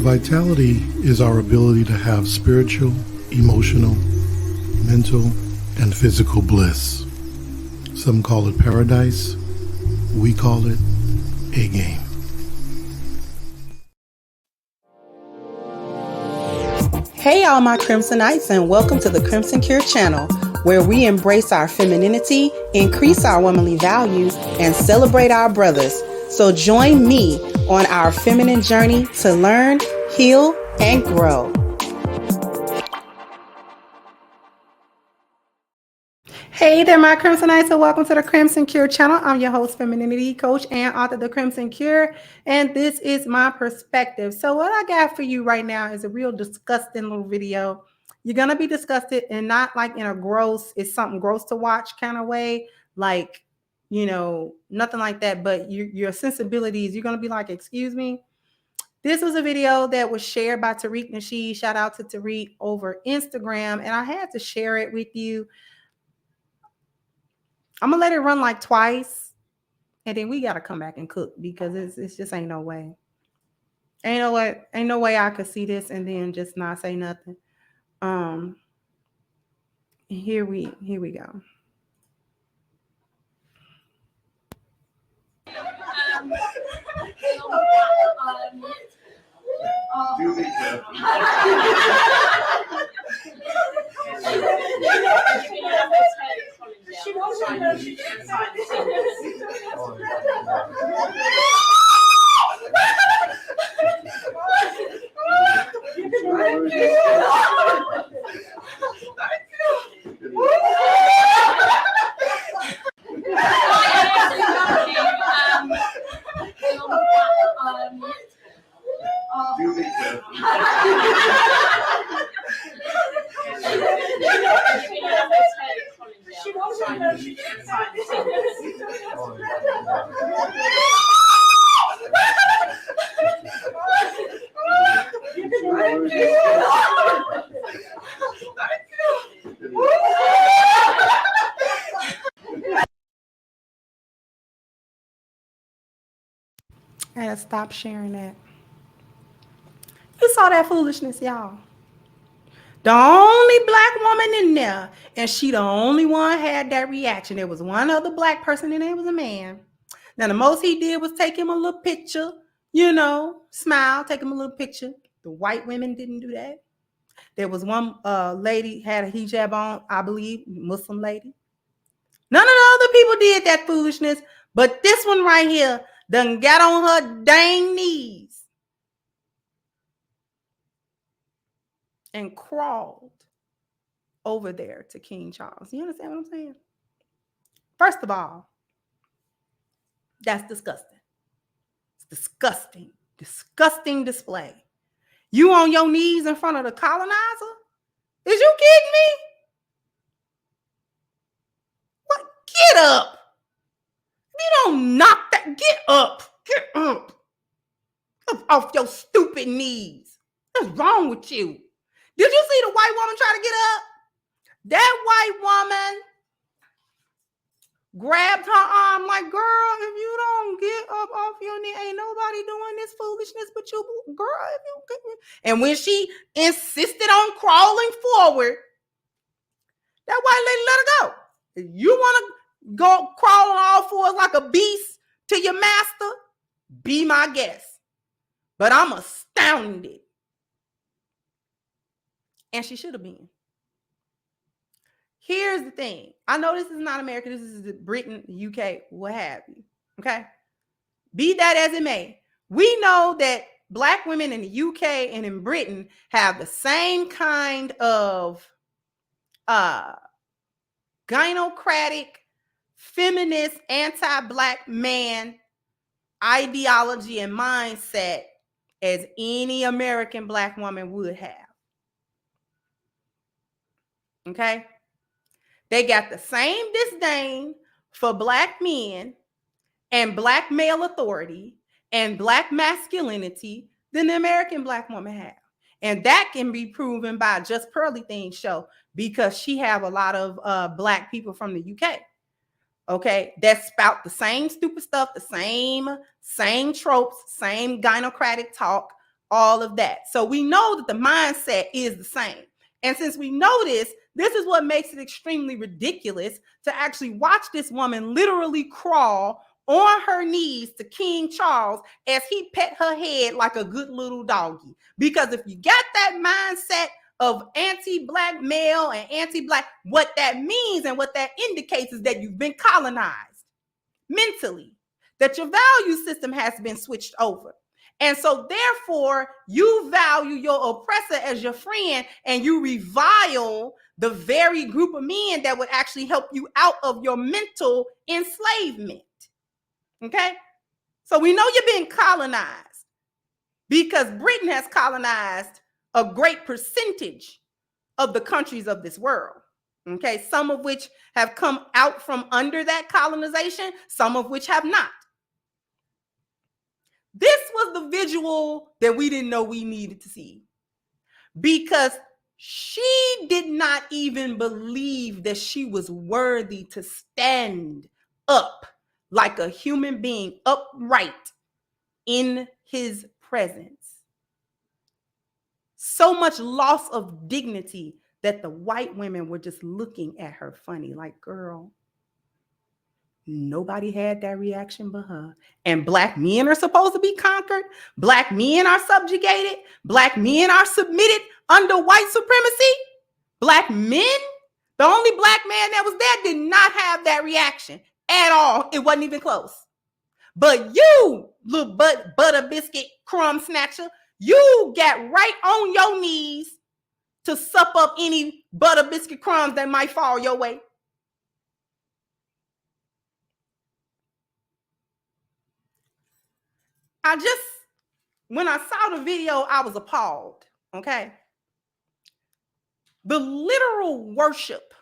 Vitality is our ability to have spiritual, emotional, mental, and physical bliss. Some call it paradise. We call it a game. Hey all my Crimsonites, and welcome to the Crimson Cure channel, where we embrace our femininity, increase our womanly values, and celebrate our brothers. So join me on our feminine journey to learn, heal, and grow. Hey there, my Crimsonites, and welcome to the Crimson Cure channel. I'm your host, femininity coach, and author of The Crimson Cure, and this is my perspective. So what I got for you right now is a real disgusting little video. You're going to be disgusted, and not like in a gross, it's something gross to watch kind of way, like, you know, nothing like that, but your sensibilities, you're going to be like, excuse me. This was a video that was shared by Tariq Nasheed. Shout out to Tariq over Instagram, and I had to share it with you. I'm gonna let it run like twice, and then we gotta come back and cook because it's just ain't no way. Ain't no way I could see this and then just not say nothing. Here we go. Do be careful. She wants to know she can't sign Do be careful. She wants to know she can't sign I had to stop sharing that. You saw that foolishness, y'all. The only black woman in there, and she the only one had that reaction. There was one other black person, and it was a man. Now, the most he did was take him a little picture, you know, smile, take him a little picture. The white women didn't do that. There was one lady had a hijab on, I believe, Muslim lady. None of the other people did that foolishness, but this one right here done got on her dang knees and crawled over there to King Charles. You understand what I'm saying? First of all, that's disgusting. It's disgusting. Disgusting display. You on your knees in front of the colonizer? Is you kidding me? What? Get up. If you don't knock that, get up. Get up. Up off your stupid knees. What's wrong with you? Did you see the white woman try to get up? That white woman grabbed her arm like, girl, if you don't get up off your knee, ain't nobody doing this foolishness but you, girl. If you get... And when she insisted on crawling forward, that white lady let her go. If you want to go crawl on all fours like a beast to your master, be my guest. But I'm astounded. And she should have been. Here's the thing. I know this is not America. This is Britain, UK, what have you. Okay? Be that as it may. We know that black women in the UK and in Britain have the same kind of gynocratic, feminist, anti-black man ideology and mindset as any American black woman would have. Okay? They got the same disdain for black men and black male authority and black masculinity than the American black woman have. And that can be proven by Just Pearly Things show, because she have a lot of black people from the UK. Okay, that spout the same stupid stuff, the same tropes, same gynocratic talk all of that. So we know that the mindset is the same. And since we know this is what makes it extremely ridiculous to actually watch this woman literally crawl on her knees to King Charles as he pet her head like a good little doggy. Because if you got that mindset of anti-black male and anti-black, what that means and what that indicates is that you've been colonized mentally, that your value system has been switched over. And so therefore, you value your oppressor as your friend and you revile the very group of men that would actually help you out of your mental enslavement. Okay? So we know you're being colonized because Britain has colonized a great percentage of the countries of this world. Okay? Some of which have come out from under that colonization, some of which have not. This was the visual that we didn't know we needed to see because she did not even believe that she was worthy to stand up like a human being upright in his presence. So much loss of dignity that the white women were just looking at her funny, like, girl, nobody had that reaction but her. And black men are supposed to be conquered. Black men are subjugated. Black men are submitted under white supremacy. Black men, the only black man that was there did not have that reaction at all. It wasn't even close. But you, little butter biscuit crumb snatcher, you got right on your knees to sup up any butter biscuit crumbs that might fall your way. When I saw the video, I was appalled, okay? The literal worship,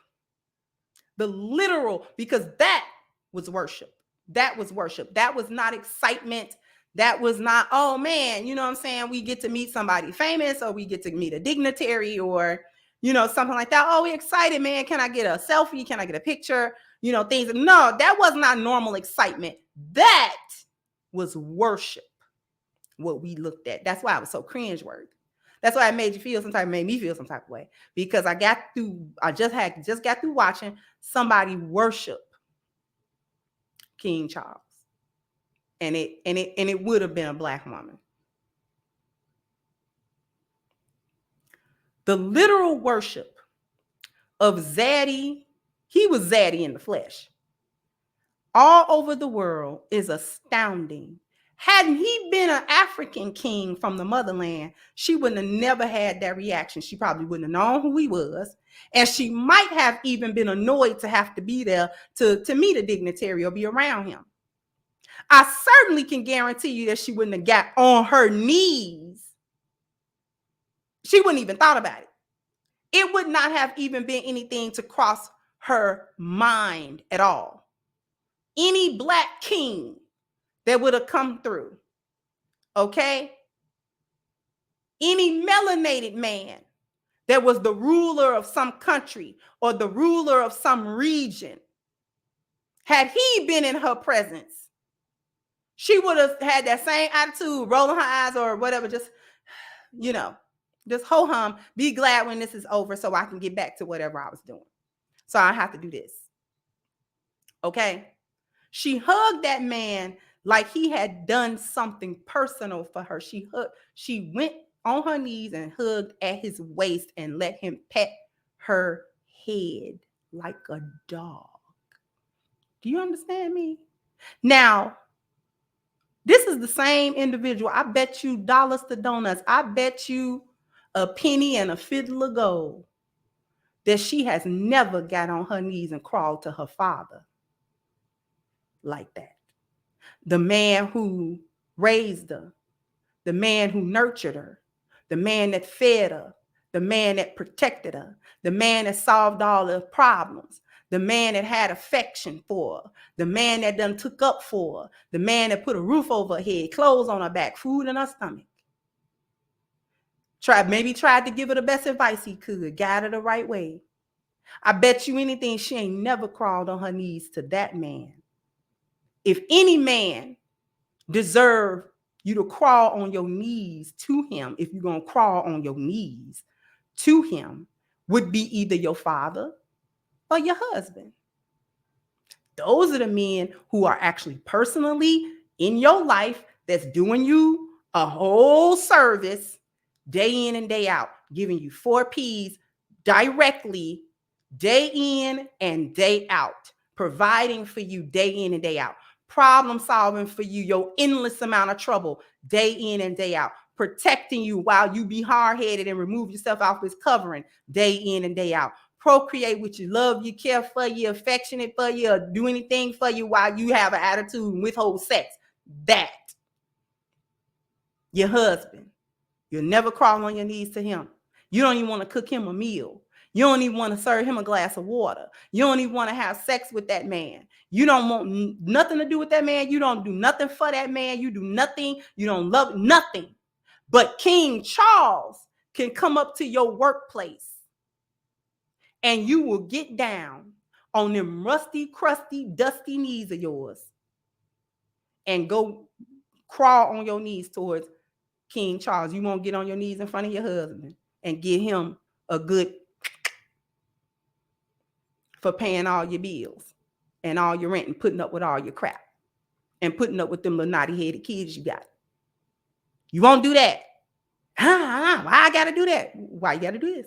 because that was worship. That was worship. That was not excitement. That was not, oh man, you know what I'm saying? We get to meet somebody famous or we get to meet a dignitary or, you know, something like that. Oh, we're excited, man. Can I get a selfie? Can I get a picture? You know, things. No, that was not normal excitement. That was worship. What we looked at. That's why I was so cringeworthy. That's why it made you feel some type, made me feel some type of way. Because I just got through watching somebody worship King Charles. And it would have been a black woman. The literal worship of Zaddy, he was Zaddy in the flesh, all over the world is astounding. Hadn't he been an African king from the motherland, she wouldn't have never had that reaction. She probably wouldn't have known who he was. And she might have even been annoyed to have to be there to meet a dignitary or be around him. I certainly can guarantee you that she wouldn't have got on her knees. She wouldn't even thought about it. It would not have even been anything to cross her mind at all. Any black king that would have come through, okay? Any melanated man that was the ruler of some country or the ruler of some region, had he been in her presence, she would have had that same attitude, rolling her eyes or whatever, just, you know, just ho-hum, be glad when this is over so I can get back to whatever I was doing. So I have to do this, okay? She hugged that man like he had done something personal for her. She went on her knees and hugged at his waist and let him pet her head like a dog. Do you understand me? Now, this is the same individual. I bet you dollars to donuts. I bet you a penny and a fiddle of gold that she has never got on her knees and crawled to her father like that. The man who raised her, the man who nurtured her, the man that fed her, the man that protected her, the man that solved all the problems, the man that had affection for her, the man that done took up for her, the man that put a roof over her head, clothes on her back, food in her stomach. Maybe tried to give her the best advice he could, guide her the right way. I bet you anything she ain't never crawled on her knees to that man. If any man deserved you to crawl on your knees to him, if you're going to crawl on your knees to him, would be either your father or your husband. Those are the men who are actually personally in your life that's doing you a whole service day in and day out, giving you 4 P's directly day in and day out, providing for you day in and day out, problem solving for you, your endless amount of trouble day in and day out, protecting you while you be hard-headed and remove yourself off his covering day in and day out, procreate with you, love you, care for you, affectionate for you, or do anything for you while you have an attitude and withhold sex. That. Your husband. You'll never crawl on your knees to him. You don't even want to cook him a meal. You don't even want to serve him a glass of water. You don't even want to have sex with that man. You don't want nothing to do with that man. You don't do nothing for that man. You do nothing. You don't love nothing. But King Charles can come up to your workplace and you will get down on them rusty, crusty, dusty knees of yours and go crawl on your knees towards King Charles. You won't get on your knees in front of your husband and give him a good for paying all your bills and all your rent and putting up with all your crap and putting up with them little naughty-headed kids you got. You won't do that. Why I got to do that? Why you got to do this?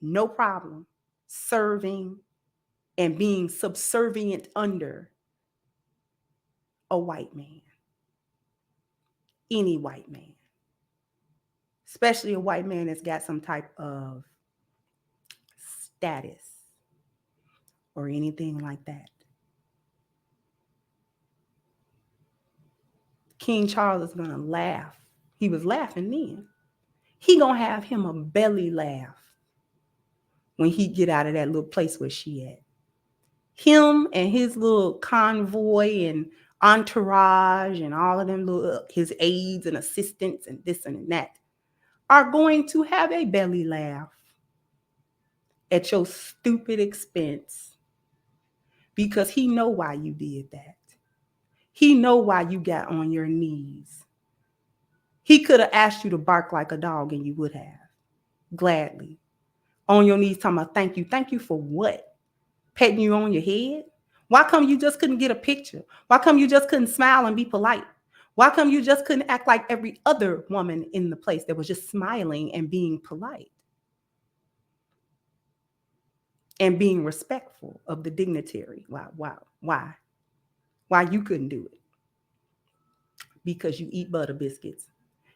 No problem. Serving and being subservient under a white man. Any white man. Especially a white man that's got some type of status or anything like that. King Charles is going to laugh. He was laughing then. He going to have him a belly laugh when he get out of that little place where she at. Him and his little convoy and entourage and all of them little, his aides and assistants and this and that are going to have a belly laugh at your stupid expense because he know why you did that. He know why you got on your knees. He could have asked you to bark like a dog and you would have. Gladly. On your knees talking about thank you. Thank you for what? Petting you on your head? Why come you just couldn't get a picture? Why come you just couldn't smile and be polite? Why come you just couldn't act like every other woman in the place that was just smiling and being polite? And being respectful of the dignitary. Why? Why you couldn't do it? Because you eat butter biscuits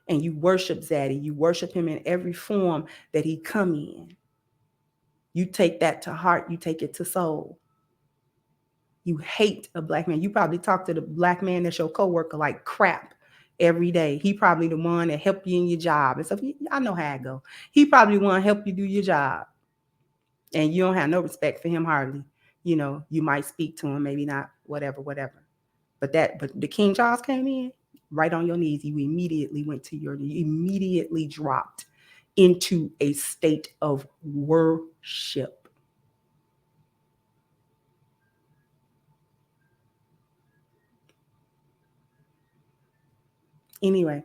and you worship Zaddy. You worship him in every form that he come in. You take that to heart. You take it to soul. You hate a black man. You probably talk to the black man that's your coworker like crap every day. He probably the one that helped you in your job and stuff. I know how it go. He probably want to help you do your job. And you don't have no respect for him hardly. You know, you might speak to him, maybe not, whatever. But the King Charles came in right on your knees. You immediately you immediately dropped into a state of worship. Anyway,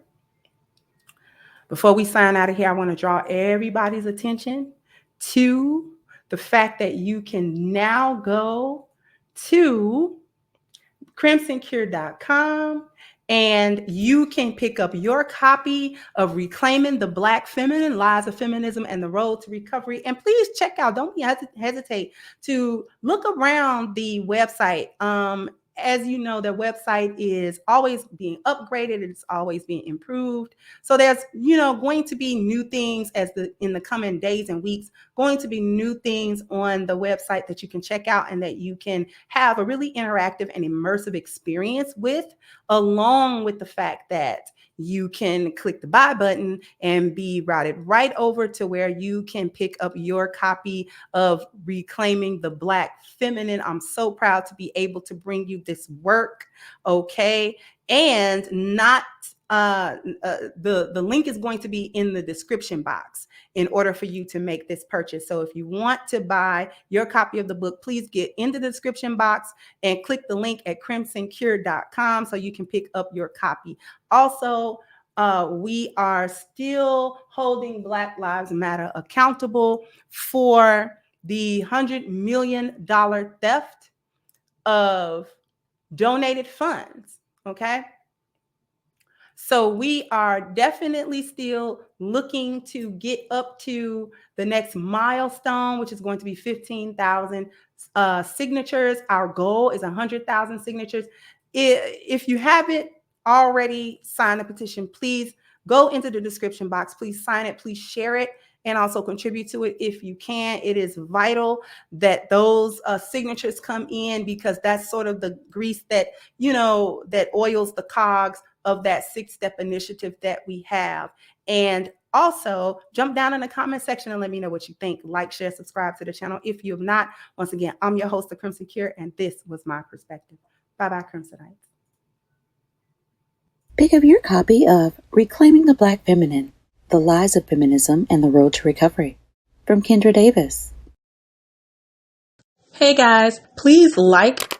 before we sign out of here, I want to draw everybody's attention to the fact that you can now go to crimsoncure.com and you can pick up your copy of Reclaiming the Black Feminine, Lies of Feminism and the Road to Recovery. And please check out, don't hesitate to look around the website. As you know, their website is always being upgraded. It's always being improved. So there's, going to be new things in the coming days and weeks, going to be new things on the website that you can check out and that you can have a really interactive and immersive experience with, along with the fact that you can click the buy button and be routed right over to where you can pick up your copy of Reclaiming the Black Feminine. I'm so proud to be able to bring you this work, okay? And not the link is going to be in the description box in order for you to make this purchase. So if you want to buy your copy of the book, please get into the description box and click the link at crimsoncure.com so you can pick up your copy. Also, we are still holding Black Lives Matter accountable for the $100 million theft of donated funds. Okay. So we are definitely still looking to get up to the next milestone, which is going to be 15,000 signatures. Our goal is 100,000 signatures. If you haven't already signed the petition, please go into the description box. Please sign it. Please share it and also contribute to it if you can. It is vital that those signatures come in, because that's sort of the grease that, that oils the cogs of that 6-step initiative that we have. And also jump down in the comment section and let me know what you think. Like, share, subscribe to the channel if you have not. Once again, I'm your host, The Crimson Cure, and this was my perspective. Bye-bye, Crimsonites. Pick up your copy of Reclaiming the Black Feminine, The Lies of Feminism and the Road to Recovery from Kendra Davis. Hey guys, please like,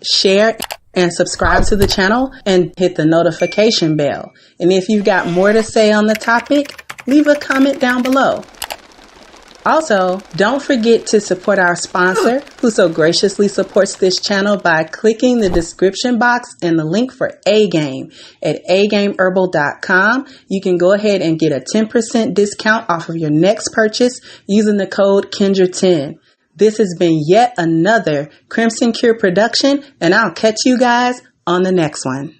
share, and subscribe to the channel and hit the notification bell. And if you've got more to say on the topic, leave a comment down below. Also, don't forget to support our sponsor, who so graciously supports this channel by clicking the description box and the link for A-Game at agameherbal.com. You can go ahead and get a 10% discount off of your next purchase using the code Kendra10. This has been yet another Crimson Cure production, and I'll catch you guys on the next one.